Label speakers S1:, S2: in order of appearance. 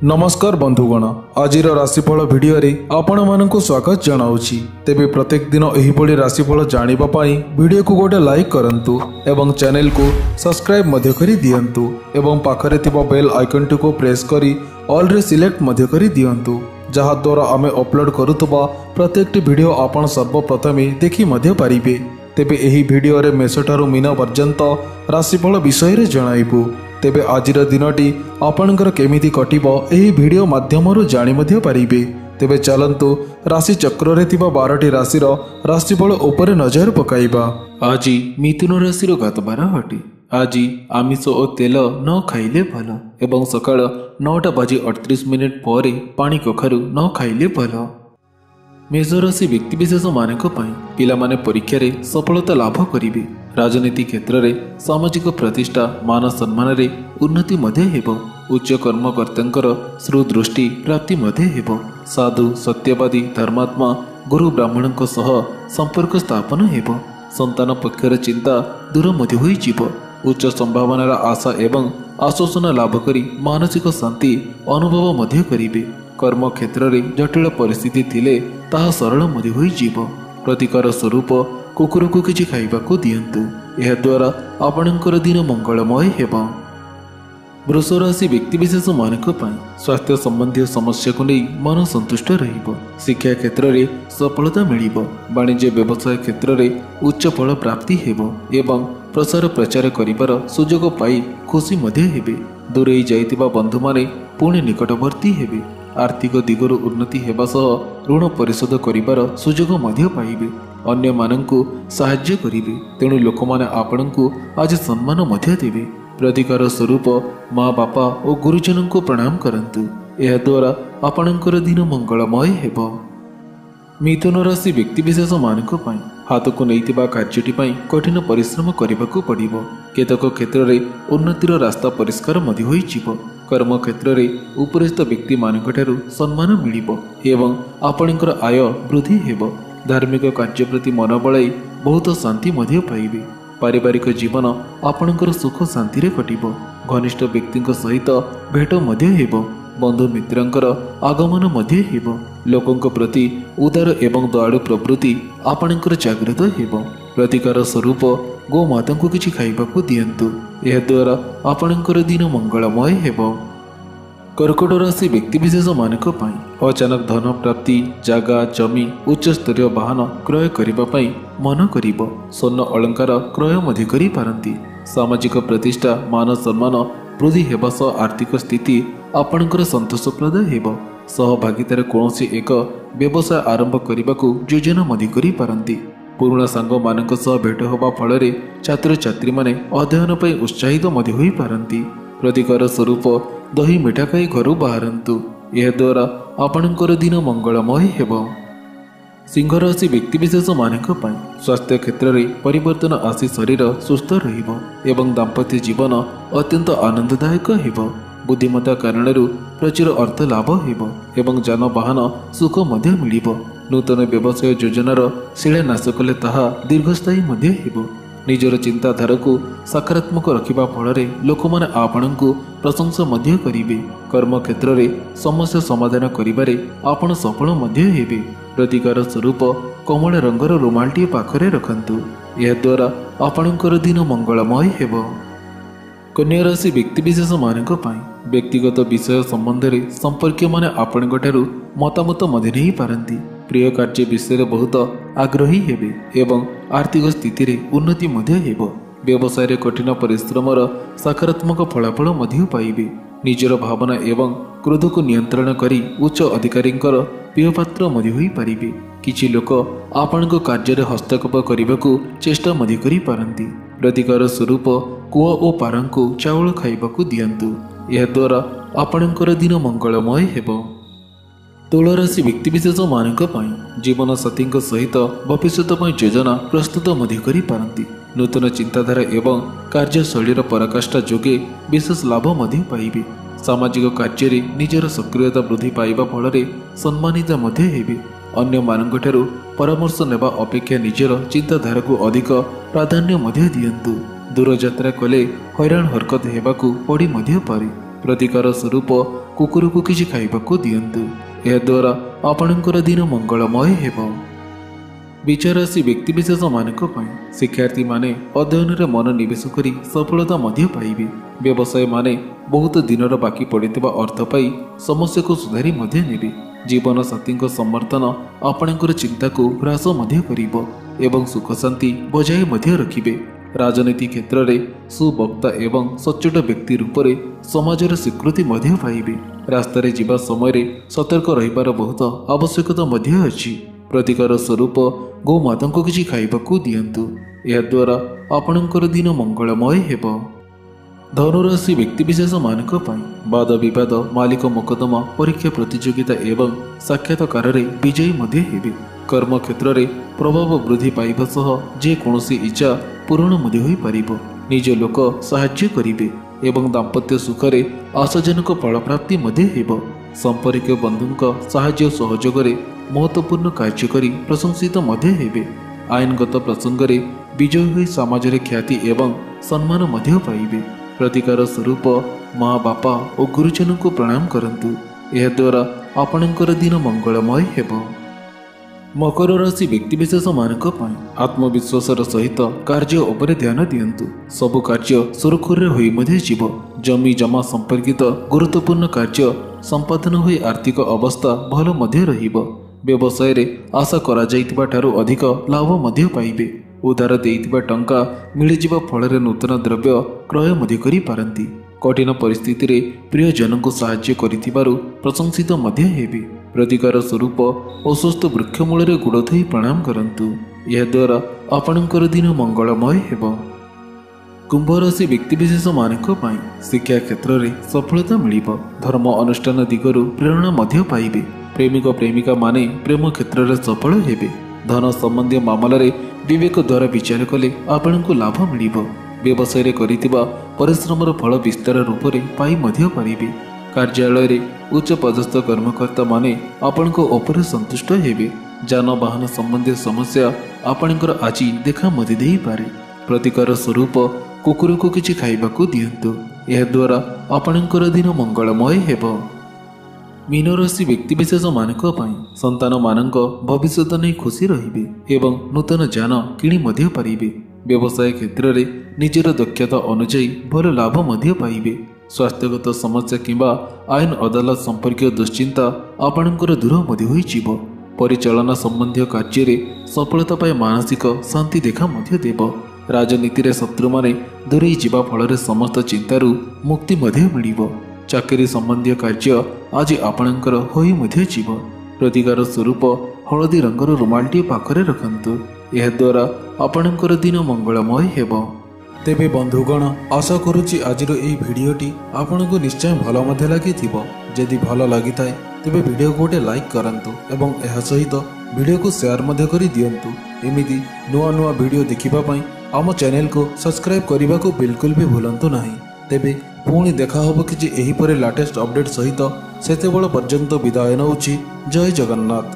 S1: नमस्कार बंधुगण, आज राशिफल भिडियो आपण मानक स्वागत जनाऊँगी। तेबे प्रत्येक दिन एहिभଳି राशिफल जानिबा पाई वीडियो को गोटे लाइक करंतु एवं चैनल को सब्सक्राइब मध्य करी दियंतु एवं पाखरे थिबा बेल आइकन को प्रेस करी ऑल रे सिलेक्ट मध्य करी दियंतु, जहा द्वारा आमे अपलोड करुतबा प्रत्येक वीडियो आपण सर्वप्रथमे देखि मध्य पारिबे। तेबे एही भिडियो रे मेषठारु मीन पर्यंत राशिफल विषय रे जणाइबु। तेबे आजिर दिनटी आपणकर केमिति कटिबो एही वीडियो माध्यमरु जानि मध्य पारिबे। तेबे चलंतु राशि चक्र रे थिबा 12टी राशिर राशिफल उपरे नजर पकाइबा। आज मिथुन राशिर गतबार हटे। आज आमिष और तेल न खाइले भल एवं सकाळ 9:38 पर पानी कखारु न खाइले भल। मेष राशि व्यक्तिविशेष मानक पिला माने परीक्षा रे सफलता लाभ करिवे। राजनीति क्षेत्र में सामाजिक प्रतिष्ठा मान सम्मान रे उन्नति मध्य हेबो। उच्च कर्मकर्तांकर सुदृष्टि प्राप्ति मध्य हेबो। साधु सत्यवादी धर्मात्मा गुरु ब्राह्मणों सह संपर्क स्थापन हेबो। संतान पक्षर चिंता दूर मध्य होई जीवो। उच्च संभावनार आशा एवं आश्वासन लाभ करी मानसिक शांति अनुभव मध्य करिवे। कर्म क्षेत्र में जटिल परिस्थिति थिले ताहा सरल मध्य होई जीवो। प्रतिकार स्वरूप कुकुर को किछि खाइबाकू दियंतु, यह द्वारा आपणकर दिन मंगलमय हेबो। वृष राशि व्यक्तिविशेष मानक स्वास्थ्य संबंधी समस्या को नहीं मन संतुष्ट रहिबो। शिक्षा क्षेत्र में सफलता मिलिबो। वाणिज्य व्यवसाय क्षेत्र में उच्च फल प्राप्ति हेबो एवं प्रसार प्रचार करिबार सुजोग पाई खुशी मध्य हेबे। दूरेई जाइतिबा बंधु माने पुणी निकटवर्ती हेबे। आर्थिक दिगरु उन्नति हेबा सह ऋण परिशोध करिबार सुजोग मध्य पाइबे। अन्य मानंकु साहाय्य करिवे, तेणु लोक माने आपणंकु आज सम्मान मध्य देवे। प्रतिकार स्वरूप माँ बापा और गुरुजन को प्रणाम करंतु, यह द्वारा आपणंकर दिन मंगलमय हेबो। मिथुन राशि व्यक्तिविशेष मानक हाथ को नैतिबा कार्यटी कठिन परिश्रम करने पड़िबो। केतक क्षेत्र में उन्नतिर रास्ता परिष्कार मध्य होई जीवो। कर्म क्षेत्र में उपरिस्थ व्यक्ति मानकठारु सम्मान मिलिबो एवं आपणकर आय वृद्धि हेबो। धार्मिक कार्य प्रति मन बलाई बहुत शांति मध्य पाइबे। पारिवारिक जीवन आपणकर सुख शांति रे कटिबो। घनिष्ठ व्यक्ति सहित भेट मध्य हेबो। बंधु मित्रंकर आगमन मध्य हेबो। लोकंक प्रति उदार एवं दयालु प्रवृत्ति आपणकर जागृत हेबो। प्रतिकार स्वरूप गो माता को किछि खाइबाकू दियंतु, यह द्वारा आपणकर दिन मंगलमय हेबो। कर्कट राशि व्यक्तिविशेष मानक अचानक धन प्राप्ति, जागा जमी उच्च स्तरीय वाहन क्रय करने मन करिबो। स्वर्ण अलंकार क्रय मध्य करि पारंती। सामाजिक प्रतिष्ठा मान सम्मान वृद्धि हेबा सह आर्थिक स्थिति आपणकर संतोषप्रद हेबो। सहभागितार कौनसी एक व्यवसाय आरंभ करने को योजना मध्य करि पारंती। पुराणा सांग मानक सह भेट होबा फल छात्र छात्री माने अध्ययन पई उत्साहित मध्य होई पारंती। प्रतिकार स्वरूप दही मिठा खाई घर बाहरंतु, यह द्वारा आपणकर दिन मंगलमय हेबो। सिंह राशि व्यक्तिविशेष मानक स्वास्थ्य क्षेत्र में परिवर्तन आसी शरीर सुस्थ रहिबो एवं दाम्पत्य जीवन अत्यंत आनंददायक हेबो। बुद्धिमत्ता कारणरू प्रचुर अर्थ लाभ हेबो एवं जानवाहन सुख मध्य मिलिबो। नूतन व्यवसाय योजनार शिलान्यास कले ताहा दीर्घस्थायी मध्य हेबो। निजर चिंताधारा को सकारात्मक रखिबा फल लोक माने आपणंकु प्रशंसा मध्य करिवे। कर्म क्षेत्र में समस्या समाधान करिबारे आपण सफल मध्य हेबे। प्रतिकार स्वरूप कमल रंगर रुमालटी पाखरे रखंतु, यह द्वारा आपणकर दिन मंगलमय हेबो। कन्या राशि व्यक्तिविशेष मानक व्यक्तिगत विषय संबंध में संपर्क माने आपणठारु मतामत मध्य नहीं पारंती। प्रिय कार्य विषय बहुत आग्रही हेबे एवं आर्थिक स्थिति रे उन्नति मध्य हेबो। व्यवसाय कठिन परिश्रमर सकारात्मक फलाफल मध्य पाइबे। निजर भावना एवं क्रोध को नियंत्रण करी उच्च अधिकारींकर प्रियपात्र मध्य होई पारिबे। किछि लोक आपणक कार्य रे हस्तक्षेप करबाकू चेष्टा मध्य करि पारंती। प्रतिकार स्वरूप कुआ और पारंकु चावल खाइबाकू दियंतु, यह द्वारा आपणकर दिन मंगलमय हेबो। तुला राशि व्यक्तिविशेष मानक जीवन साथी सहित भविष्य योजना प्रस्तुत मध्य करि पारंती। नूतन चिंताधारा एवं कार्यशैलीर पराकाष्ठा जोगे विशेष लाभ मध्य पाइबे। सामाजिक कार्य में निजर सक्रियता वृद्धि पाइबा फल सम्मानित मध्य हेबे। अन्य मानकठारु परामर्श नेबा अपेक्षा निजर चिंताधारा को अधिक प्राधान्य मध्य दियंतु। दूर यात्रा कले हैरान हरकत हेबाकू पड़ी मध्य पारे। प्रतिकार स्वरूप କୁକୁରକୁ କିଛି ଖାଇବାକୁ ଦିଅନ୍ତୁ। ଏହାଦ୍ୱାରା ଆପଣଙ୍କର ଦିନ ମଙ୍ଗଳମୟ ହେବ। ବିଚାରରାଶି ବ୍ୟକ୍ତିବିଶେଷମାନଙ୍କ ପାଇଁ ଶିକ୍ଷାର୍ଥୀମାନେ ଅଧ୍ୟୟନରେ ମନୋନିବେଶ କରି ସଫଳତା ମଧ୍ୟ ପାଇବେ। ବ୍ୟବସାୟୀମାନେ ବହୁତ ଦିନର ବାକି ପଡ଼ିଥିବା ଅର୍ଥ ପାଇ ସମସ୍ୟାକୁ ସୁଧାରି ମଧ୍ୟ ନେବେ। ଜୀବନସାଥୀଙ୍କ ସମର୍ଥନ ଆପଣଙ୍କର ଚିନ୍ତାକୁ ହ୍ରାସ ମଧ୍ୟ କରିବ ଏବଂ ସୁଖଶାନ୍ତି ବଜାୟ ମଧ୍ୟ ରଖିବେ। ରାଜନୀତି କ୍ଷେତ୍ରରେ ସୁବକ୍ତା ଏବଂ ସଚ୍ଚୋଟ ବ୍ୟକ୍ତି ରୂପରେ ସମାଜର ସ୍ୱୀକୃତି ମଧ୍ୟ ପାଇବେ। ରାସ୍ତାରେ ଯିବା ସମୟରେ ସତର୍କ ରହିବାର ବହୁତ ଆବଶ୍ୟକତା ମଧ୍ୟ ଅଛି। ପ୍ରତିକାର ସ୍ୱରୂପ ଗୋମାତାଙ୍କୁ କିଛି ଖାଇବାକୁ ଦିଅନ୍ତୁ। ଏହାଦ୍ୱାରା ଆପଣଙ୍କର ଦିନ ମଙ୍ଗଳମୟ ହେବ। ଧନୁରାଶି ବ୍ୟକ୍ତିବିଶେଷମାନଙ୍କ ପାଇଁ ବାଦ ବିବାଦ, ମାଲିକ ମୋକଦ୍ଦମା, ପରୀକ୍ଷା ପ୍ରତିଯୋଗିତା ଏବଂ ସାକ୍ଷାତକାରରେ ବିଜୟୀ ମଧ୍ୟ ହେବେ। କର୍ମକ୍ଷେତ୍ରରେ ପ୍ରଭାବ ବୃଦ୍ଧି ପାଇବା ସହ ଯେକୌଣସି ଇଚ୍ଛା ପୂରଣ ମଧ୍ୟ ହୋଇପାରିବ। ନିଜ ଲୋକ ସାହାଯ୍ୟ କରିବେ ଏବଂ ଦାମ୍ପତ୍ୟ ସୁଖରେ ଆଶାଜନକ ଫଳପ୍ରାପ୍ତି ମଧ୍ୟ ହେବ। ସମ୍ପର୍କୀୟ ବନ୍ଧୁଙ୍କ ସାହାଯ୍ୟ ସହଯୋଗରେ ମହତ୍ତ୍ୱପୂର୍ଣ୍ଣ କାର୍ଯ୍ୟ କରି ପ୍ରଶଂସିତ ମଧ୍ୟ ହେବେ। ଆଇନଗତ ପ୍ରସଙ୍ଗରେ ବିଜୟୀ ହୋଇ ସମାଜରେ ଖ୍ୟାତି ଏବଂ ସମ୍ମାନ ମଧ୍ୟ ପାଇବେ। ପ୍ରତିକାର ସ୍ୱରୂପ ମା, ବାପା ଓ ଗୁରୁଜନଙ୍କୁ ପ୍ରଣାମ କରନ୍ତୁ। ଏହାଦ୍ୱାରା ଆପଣଙ୍କର ଦିନ ମଙ୍ଗଳମୟ ହେବ। ମକର ରାଶି ବ୍ୟକ୍ତିବିଶେଷମାନଙ୍କ ପାଇଁ ଆତ୍ମବିଶ୍ୱାସର ସହିତ କାର୍ଯ୍ୟ ଉପରେ ଧ୍ୟାନ ଦିଅନ୍ତୁ। ସବୁ କାର୍ଯ୍ୟ ସୁରୁଖୁରୁରେ ହୋଇ ମଧ୍ୟ ଯିବ। ଜମି ଜମା ସମ୍ପର୍କିତ ଗୁରୁତ୍ୱପୂର୍ଣ୍ଣ କାର୍ଯ୍ୟ ସମ୍ପାଦନ ହୋଇ ଆର୍ଥିକ ଅବସ୍ଥା ଭଲ ମଧ୍ୟ ରହିବ। ବ୍ୟବସାୟରେ ଆଶା କରାଯାଇଥିବା ଠାରୁ ଅଧିକ ଲାଭ ମଧ୍ୟ ପାଇବେ। ଉଧାର ଦେଇଥିବା ଟଙ୍କା ମିଳିଯିବା ଫଳରେ ନୂତନ ଦ୍ରବ୍ୟ କ୍ରୟ ମଧ୍ୟ କରିପାରନ୍ତି। କଠିନ ପରିସ୍ଥିତିରେ ପ୍ରିୟଜନଙ୍କୁ ସାହାଯ୍ୟ କରିଥିବାରୁ ପ୍ରଶଂସିତ ମଧ୍ୟ ହେବେ। ପ୍ରତିକାର ସ୍ୱରୂପ ଅସୁସ୍ଥ ବୃକ୍ଷ ମୂଳରେ ଗୋଡ଼ ଧୋଇ ପ୍ରଣାମ କରନ୍ତୁ। ଏହାଦ୍ୱାରା ଆପଣଙ୍କର ଦିନ ମଙ୍ଗଳମୟ ହେବ। କୁମ୍ଭ ରାଶି ବ୍ୟକ୍ତିବିଶେଷମାନଙ୍କ ପାଇଁ ଶିକ୍ଷା କ୍ଷେତ୍ରରେ ସଫଳତା ମିଳିବ। ଧର୍ମ ଅନୁଷ୍ଠାନ ଦିଗରୁ ପ୍ରେରଣା ମଧ୍ୟ ପାଇବେ। ପ୍ରେମିକ ପ୍ରେମିକାମାନେ ପ୍ରେମ କ୍ଷେତ୍ରରେ ସଫଳ ହେବେ। ଧନ ସମ୍ବନ୍ଧୀୟ ମାମଲାରେ ବିବେକ ଦ୍ୱାରା ବିଚାର କଲେ ଆପଣଙ୍କୁ ଲାଭ ମିଳିବ। ବ୍ୟବସାୟରେ କରିଥିବା ପରିଶ୍ରମର ଫଳ ବିସ୍ତାର ରୂପରେ ପାଇ ମଧ୍ୟ ପାରିବେ। କାର୍ଯ୍ୟାଳୟରେ ଉଚ୍ଚ ପଦସ୍ଥ କର୍ମକର୍ତ୍ତାମାନେ ଆପଣଙ୍କ ଉପରେ ସନ୍ତୁଷ୍ଟ ହେବେ। ଯାନବାହନ ସମ୍ବନ୍ଧୀୟ ସମସ୍ୟା ଆପଣଙ୍କର ଆଜି ଦେଖା ମଧ୍ୟ ଦେଇପାରେ। ପ୍ରତିକାର ସ୍ୱରୂପ କୁକୁରକୁ କିଛି ଖାଇବାକୁ ଦିଅନ୍ତୁ। ଏହାଦ୍ୱାରା ଆପଣଙ୍କର ଦିନ ମଙ୍ଗଳମୟ ହେବ। ମୀନରାଶି ବ୍ୟକ୍ତିବିଶେଷମାନଙ୍କ ପାଇଁ ସନ୍ତାନମାନଙ୍କ ଭବିଷ୍ୟତ ନେଇ ଖୁସି ରହିବେ ଏବଂ ନୂତନ ଯାନ କିଣି ମଧ୍ୟ ପାରିବେ। ବ୍ୟବସାୟ କ୍ଷେତ୍ରରେ ନିଜର ଦକ୍ଷତା ଅନୁଯାୟୀ ଭଲ ଲାଭ ମଧ୍ୟ ପାଇବେ। ସ୍ୱାସ୍ଥ୍ୟଗତ ସମସ୍ୟା କିମ୍ବା ଆଇନ ଅଦାଲତ ସମ୍ପର୍କୀୟ ଦୁଶ୍ଚିନ୍ତା ଆପଣଙ୍କର ଦୂର ମଧ୍ୟ ହୋଇଯିବ। ପରିଚାଳନା ସମ୍ବନ୍ଧୀୟ କାର୍ଯ୍ୟରେ ସଫଳତା ପାଇଁ ମାନସିକ ଶାନ୍ତି ଦେଖା ମଧ୍ୟ ଦେବ। ରାଜନୀତିରେ ଶତ୍ରୁମାନେ ଦୂରେଇ ଯିବା ଫଳରେ ସମସ୍ତ ଚିନ୍ତାରୁ ମୁକ୍ତି ମଧ୍ୟ ମିଳିବ। ଚାକିରି ସମ୍ବନ୍ଧୀୟ କାର୍ଯ୍ୟ ଆଜି ଆପଣଙ୍କର ହୋଇ ମଧ୍ୟ ଯିବ। ପ୍ରତିକାର ସ୍ୱରୂପ ହଳଦୀ ରଙ୍ଗର ରୁମାଲଟିଏ ପାଖରେ ରଖନ୍ତୁ। ଏହାଦ୍ୱାରା ଆପଣଙ୍କର ଦିନ ମଙ୍ଗଳମୟ ହେବ। ତେବେ ବନ୍ଧୁଗଣ, ଆଶା କରୁଛି ଆଜିର ଏହି ଭିଡ଼ିଓଟି ଆପଣଙ୍କୁ ନିଶ୍ଚୟ ଭଲ ମଧ୍ୟ ଲାଗିଥିବ। ଯଦି ଭଲ ଲାଗିଥାଏ ତେବେ ଭିଡ଼ିଓକୁ ଗୋଟେ ଲାଇକ୍ କରନ୍ତୁ ଏବଂ ଏହା ସହିତ ଭିଡ଼ିଓକୁ ସେୟାର ମଧ୍ୟ କରି ଦିଅନ୍ତୁ। ଏମିତି ନୂଆ ନୂଆ ଭିଡ଼ିଓ ଦେଖିବା ପାଇଁ ଆମ ଚ୍ୟାନେଲକୁ ସବସ୍କ୍ରାଇବ୍ କରିବାକୁ ବିଲକୁଲ ବି ଭୁଲନ୍ତୁ ନାହିଁ। ତେବେ ପୁଣି ଦେଖା ହେବ କିଛି ଏହିପରି ଲାଟେଷ୍ଟ ଅପଡେଟ୍ ସହିତ। ସେତେବେଳ ପର୍ଯ୍ୟନ୍ତ ବିଦାୟ ନେଉଛି। ଜୟ ଜଗନ୍ନାଥ।